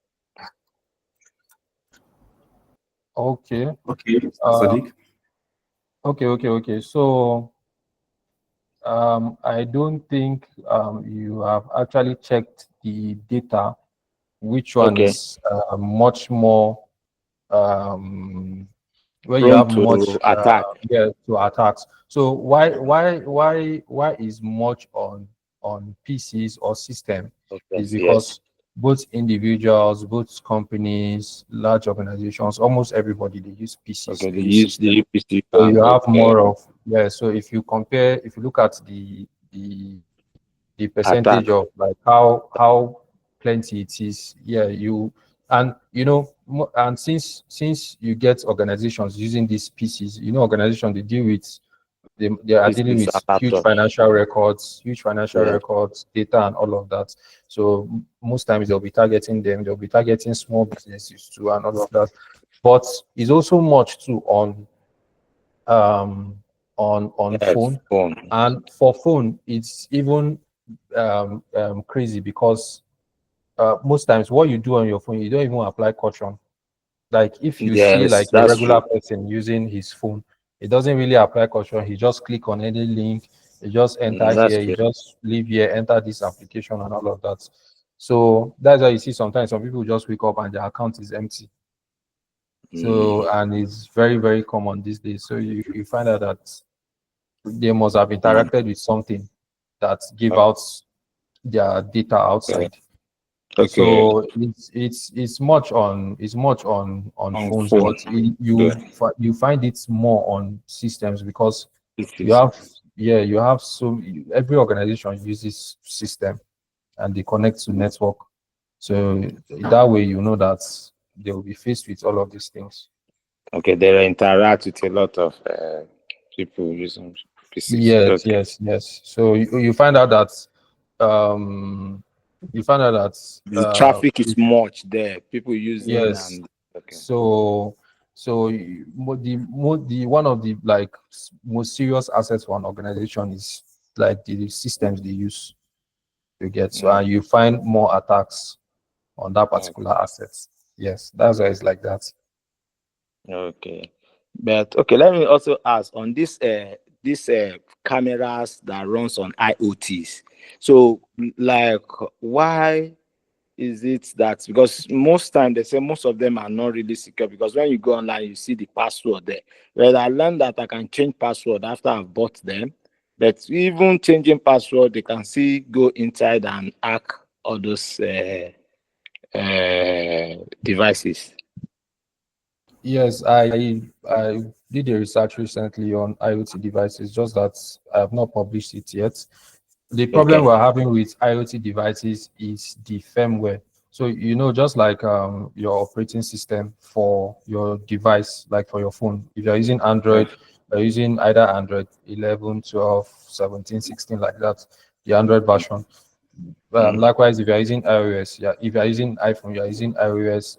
Okay. Okay, Uh, Sadiq. okay. So I don't think you have actually checked the data, which one Okay. is much more um, where you Prone have to much attack. to attacks. So why is much on PCs or system Okay. is Yes. because both individuals, both companies, large organizations, almost everybody, they use PCs, Okay. they They use use systems. the UPC So and you have okay. more of, yeah. So if you look at the Attack. percentage of like how plenty it is, yeah, and and since you get organizations using these pieces, organizations, they deal with they are dealing PCs with and huge laptops. huge financial Yeah. records, data, and all of that. So most times they'll be targeting them, they'll be targeting small businesses too, and all of that. But it's also much too um on Yes. phone. Phone. And for phone, it's even crazy because most times what you do on your phone, you don't even apply caution. Like if you see Yes, like a that's regular true. person using his phone, it doesn't really apply caution. He just click on any link, he just enter That's here, he true. just leave here, enter this application and all of that. So that's why you see sometimes some people just wake up and their account is empty. So, and it's very, very common these days. So you find out that they must have interacted with something that give out their data Okay. outside. Okay. So it's much on On phones, phone. but Good. you find it more on systems because It you is. have you have every organization uses system and they connect to network. So that way you know that they will be faced with all of these things. Okay. They interact with a lot of people using PCs. Yes, Okay. yes, yes. So you find out that um you find out that The traffic is much there. People using yes. and okay. So the one of the like most serious assets for an organization is like the systems they use to get. So and you find more attacks on that Okay. particular asset. Yes, that's why it's like that. Okay. But okay, let me also ask on this cameras that runs on IoTs. So like why is it that, because most time they say most of them are not really secure, because when you go online you see the password there. Well, I learned that I can change password after I've bought them, But even changing password, they can see go inside and hack all those devices. Yes, I did a research recently on IoT devices, just that I have not published it yet. The problem Okay. we're having with IoT devices is the firmware. So, just like your operating system for your device, like for your phone, if you're using Android, you're using either Android 11, 12, 17, 16, like that, the Android version. Likewise, if you're using iOS, yeah, if you're using iPhone, you're using iOS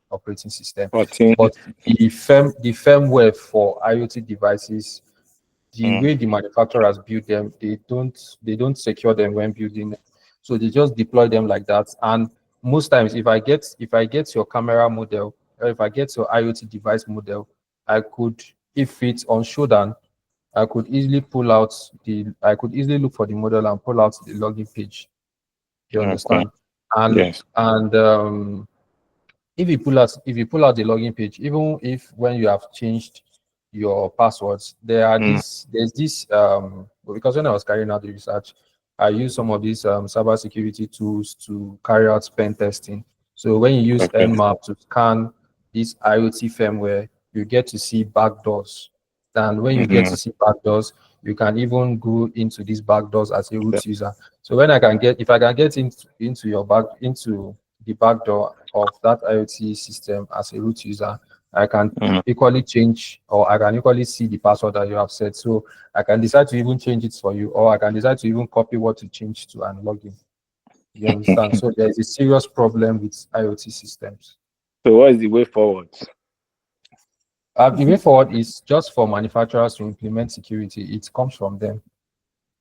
operating system. 14. But the firmware for IoT devices, the way the manufacturers build them, they don't secure them when building them. So they just deploy them like that. And most times, if I get your camera model, or if I get your IoT device model, I could, if it's on Shodan, I could easily look for the model and pull out the login page. You Okay. understand? And Yes. and if you pull out the login page, even if when you have changed your passwords, there's this because when I was carrying out the research, I used some of these cybersecurity tools to carry out pen testing. So when you use Okay. Nmap to scan this IoT firmware, you get to see backdoors. And when you get to see backdoors, you can even go into these backdoors as a root user. So if I can get into the backdoor of that IoT system as a root user, I can equally change, or I can equally see the password that you have set. So I can decide to even change it for you, or I can decide to even copy what you change to and log in. You understand? So there is a serious problem with IoT systems. So what is the way forward? The way forward is just for manufacturers to implement security. It comes from them.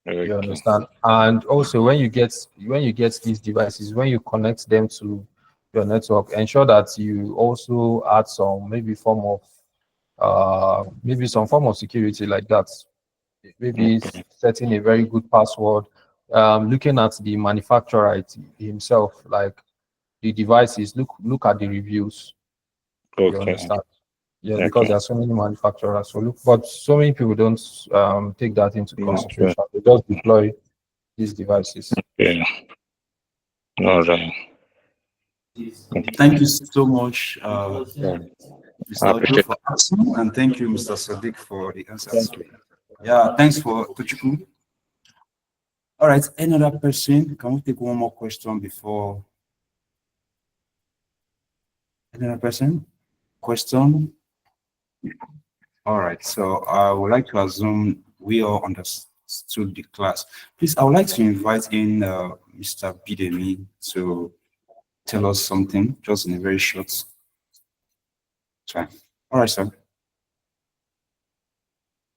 You Okay. understand? And also, when you get these devices, when you connect them to your network, ensure that you also add maybe some form of security like that. Maybe Okay. setting a very good password, looking at the manufacturer himself, like the devices. Look at the reviews. You Okay. understand? Yeah, because Okay. there are so many manufacturers. But so many people don't take that into Okay. consideration. They just deploy these devices. Yeah. All right. Thank you so much, Yeah. I Mr. Ojo, appreciate for asking, and thank you, Mr. Sadiq, for the answers. Thank you. Yeah, thanks for Tuchuku. All right, any other person? Can we take one more question before? Any other person? Question? All right, so I would like to assume we all understood the class. Please, I would like to invite in Mr. Bidemi to tell us something, just in a very short time. All right, sir.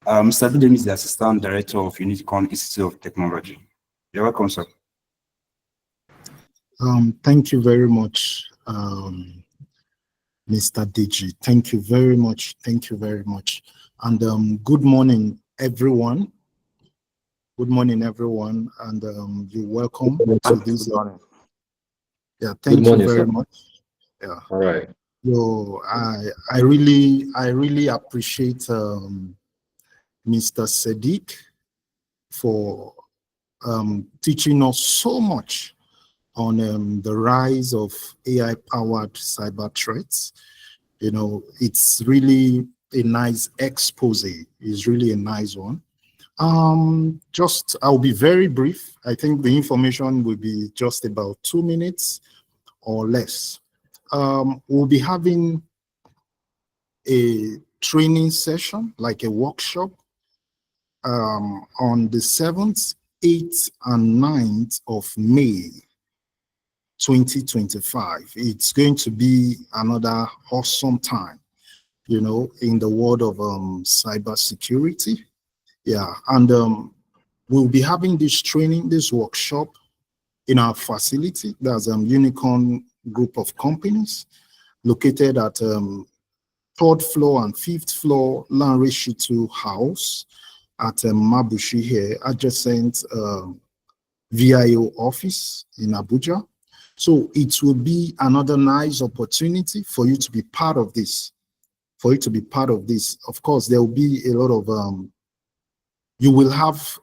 Mr. Bidemi is the Assistant Director of Unicorn Institute of Technology. You're welcome, sir. Thank you very much, Mr. DG. Thank you very much. Thank you very much. And good morning, everyone. Good morning, everyone. And you're welcome to this. Yeah, Good thank you morning, very sir. much. Yeah. All right. So I really appreciate Mr. Sadiq for teaching us so much on the rise of AI-powered cyber threats. You know, it's really a nice expose. It's really a nice one. I'll be very brief. I think the information will be just about 2 minutes or less. We'll be having a training session, like a workshop, on the 7th, 8th, and 9th of May 2025. It's going to be another awesome time, you know, in the world of cybersecurity. Yeah, and we'll be having this training, this workshop in our facility. There's a Unicorn group of companies located at 3rd floor and 5th floor Lanre Shitu House at Mabushi here, adjacent VIO office in Abuja. So it will be another nice opportunity for you to be part of this. Of course, there will be a lot of You will have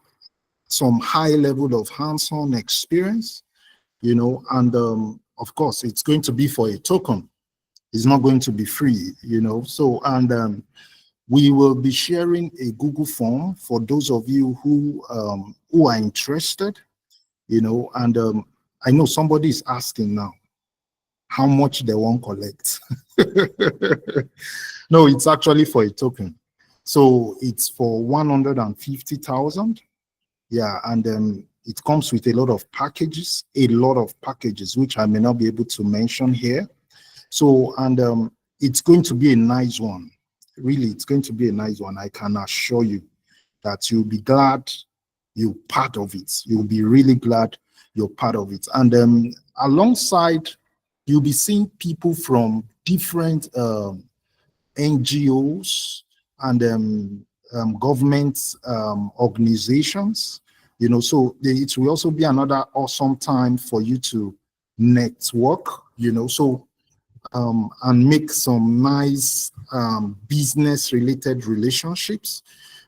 some high level of hands-on experience, you know, and of course, it's going to be for a token. It's not going to be free, you know. So, and we will be sharing a Google form for those of you who are interested, you know, and I know somebody is asking now how much they won't collect. No, it's actually for a token. So it's for 150,000. Yeah, and it comes with a lot of packages, which I may not be able to mention here. So, and it's going to be a nice one. Really, it's going to be a nice one. I can assure you that you'll be glad you're part of it. You'll be really glad you're part of it. And alongside, you'll be seeing people from different NGOs and government organizations, you know, so it will also be another awesome time for you to network, you know, so and make some nice business related relationships,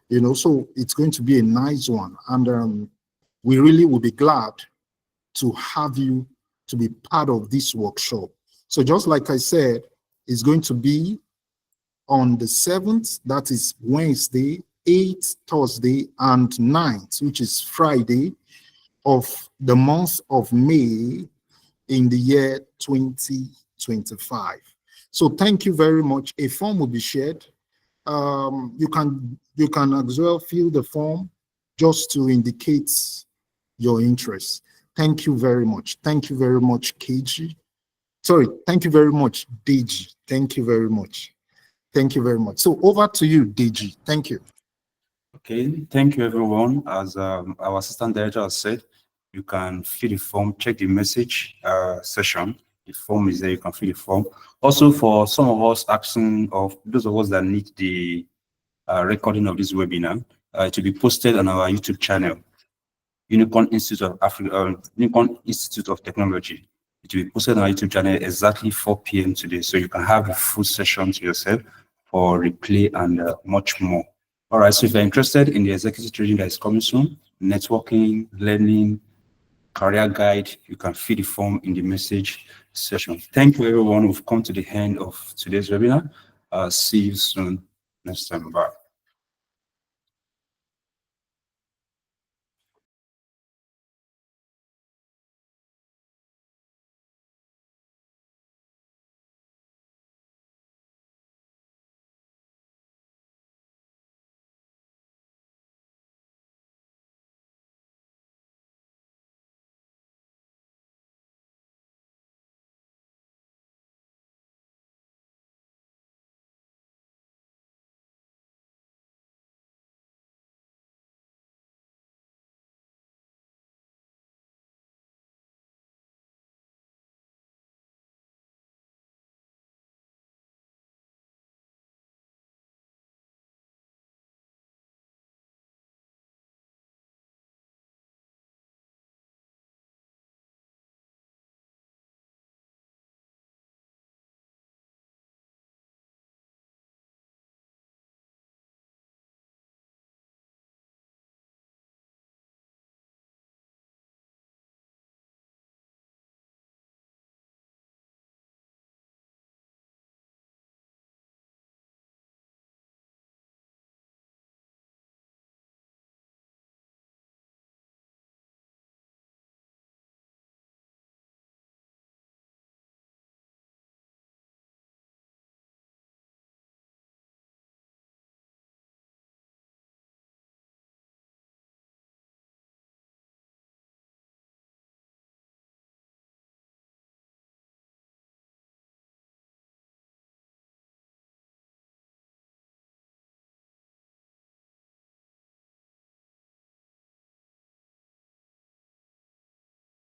you know, so it's going to be a nice one. And we really will be glad to have you to be part of this workshop. So just like I said, it's going to be on the 7th, that is Wednesday, 8th, Thursday, and 9th, which is Friday of the month of May in the year 2025. So thank you very much. A form will be shared. You can as well fill the form just to indicate your interest. Thank you very much. Thank you very much, KG. Sorry, thank you very much, Deji. Thank you very much. Thank you very much. So over to you, Deji. Thank you. Okay, thank you everyone. As our assistant director has said, you can fill the form, check the message session. The form is there, you can fill the form. Also, for some of us asking, of those of us that need the recording of this webinar, to be posted on our YouTube channel, Unicorn Institute of Africa, Unicorn Institute of Technology. It will be posted on our YouTube channel exactly 4 p.m. today, so you can have a full session to yourself for replay and much more. All right, so if you're interested in the executive training that is coming soon, networking, learning, career guide, you can fill the form in the message session. Thank you, everyone. We've come to the end of today's webinar. See you soon next time. Bye.